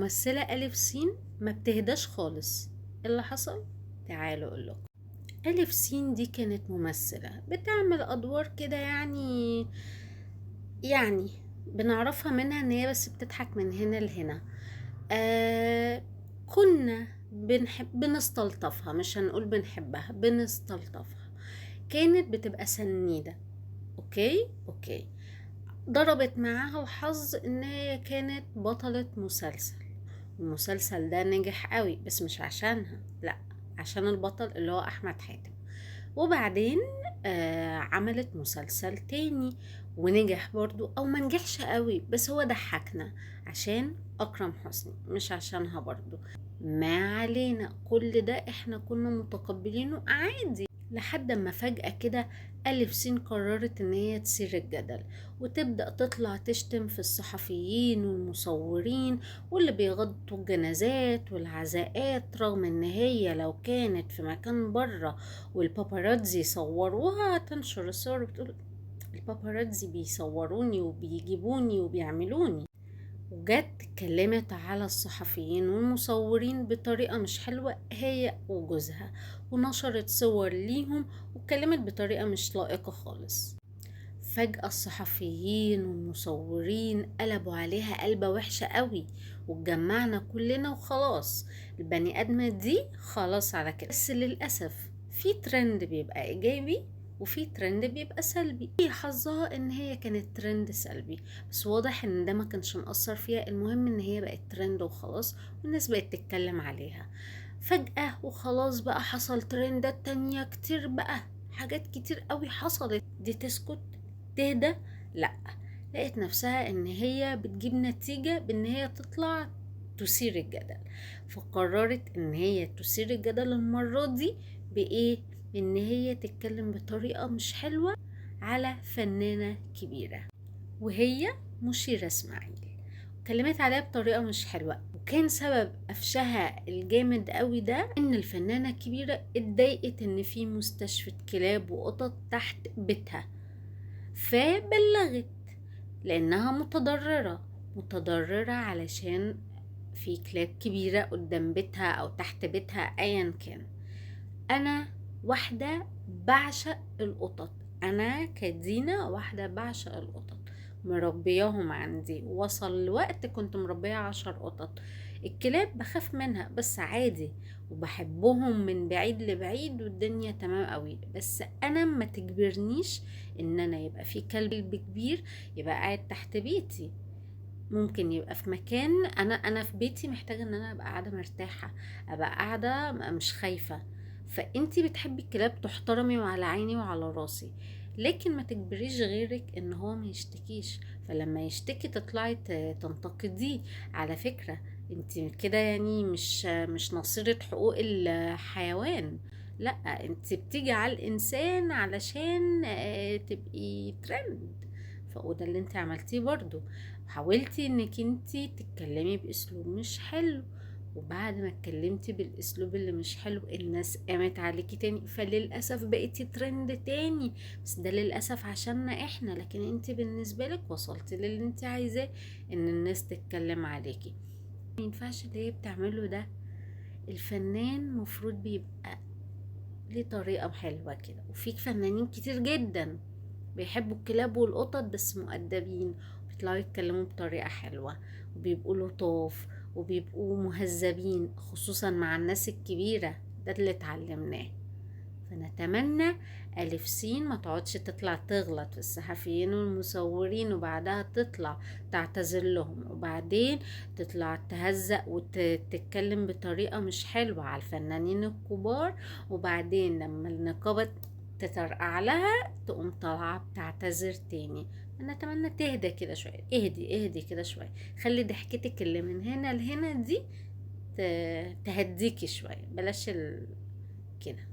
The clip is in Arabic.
الممثلة ألف سين ما بتهداش خالص. إيه اللي حصل؟ تعالوا اقول لكم. ألف سين دي كانت ممثلة بتعمل أدوار كده، يعني بنعرفها منها ان هي بس بتضحك من هنا لهنا. كنا بنستلطفها، مش هنقول بنحبها، بنستلطفها. كانت بتبقى سنيدة. اوكي. ضربت معاها الحظ ان هي كانت بطلة مسلسل. المسلسل ده نجح قوي، بس مش عشانها، لا، عشان البطل اللي هو احمد حاتم. وبعدين عملت مسلسل تاني ونجح برضو، او ما نجحش قوي، بس هو ضحكنا عشان اكرم حسني، مش عشانها برضو. ما علينا، كل ده احنا كنا متقبلينه عادي، لحد ما فجأة كده ألف سين قررت إن هي تثير الجدل، وتبدأ تطلع تشتم في الصحفيين والمصورين واللي بيغطوا الجنازات والعزاءات، رغم إن هي لو كانت في مكان بره والباباراتزي صوروها تنشر الصور بتقول الباباراتزي بيصوروني وبيجيبوني وبيعملوني. وجت اتكلمت على الصحفيين والمصورين بطريقة مش حلوة هي وجوزها، ونشرت صور ليهم واتكلمت بطريقة مش لائقة خالص. فجأة الصحفيين والمصورين قلبوا عليها قلبة وحشة قوي، واتجمعنا كلنا وخلاص. البني آدمة دي خلاص على كده. بس للأسف في ترند بيبقى إيجابي وفي ترند بيبقى سلبي. هي حظها ان هي كانت ترند سلبي، بس واضح ان ده ما كانش مأثر فيها. المهم ان هي بقت ترند وخلاص، والناس بقت تتكلم عليها فجأة وخلاص. بقى حصل ترندات تانية كتير، بقى حاجات كتير قوي حصلت. دي تسكت؟ تهدى؟ لا، لقيت نفسها ان هي بتجيب نتيجة بان هي تطلع تثير الجدل. فقررت ان هي تثير الجدل المرة دي بإيه؟ ان هي تتكلم بطريقة مش حلوة على فنانة كبيرة، وهي مشيرة اسماعيل. اتكلمت عليها بطريقة مش حلوة، وكان سبب قفشها الجامد قوي ده ان الفنانة الكبيرة اتضايقت ان في مستشفى كلاب وقطط تحت بيتها، فبلغت لانها متضررة علشان في كلاب كبيرة قدام بيتها او تحت بيتها ايا كان. انا واحدة بعشق القطط، انا كدينا واحدة بعشق القطط، مربياهم عندي. وصل الوقت كنت مربية 10 قطط. الكلاب بخاف منها بس عادي، وبحبهم من بعيد لبعيد والدنيا تمام قوي، بس انا ما تجبرنيش ان انا يبقى في كلب كبير يبقى قاعد تحت بيتي. ممكن يبقى في مكان، انا في بيتي محتاجه ان انا ابقى قاعده مرتاحه، ابقى قاعده مش خايفه. فانتي بتحبي الكلاب، تحترمي وعلى عيني وعلى راسي، لكن ما تجبريش غيرك ان هو ما يشتكيش. فلما يشتكي تطلعي تنتقديه. على فكره انتي كده يعني مش ناصرة حقوق الحيوان، لا، انتي بتيجي على الانسان علشان تبقي ترند. وده اللي انت عملتيه برضو. حاولتي انك انتي تتكلمي باسلوب مش حلو، وبعد ما اتكلمتي بالاسلوب اللي مش حلو الناس قامت عليكي تاني، فللاسف بقيتي ترند تاني. بس ده للاسف عشاننا احنا، لكن انتي بالنسبه لك وصلتي للي انتي عايزاه، ان الناس تتكلم عليكي. ما ينفعش اللي هي بتعمله ده. الفنان مفروض بيبقى ليه طريقه حلوه كده، وفي فنانين كتير جدا بيحبوا الكلاب والقطط بس مؤدبين، بيطلعوا يتكلموا بطريقة حلوة، وبيبقوا لطاف، وبيبقوا مهذبين، خصوصا مع الناس الكبيرة. ده اللي اتعلمناه. فنتمنى ألف سين ما تقعدش تطلع تغلط في الصحفيين والمصورين، وبعدها تطلع تعتذر لهم، وبعدين تطلع تهزق وتتكلم بطريقة مش حلوة على الفنانين الكبار، وبعدين لما النقابة تترقع لها تقوم طالعة بتعتذر تاني. انا اتمنى تهدى كده شوية، اهدي كده شوية، خلي ضحكتك اللي من هنا لهنا دي تهديكي شوية، بلاش كده.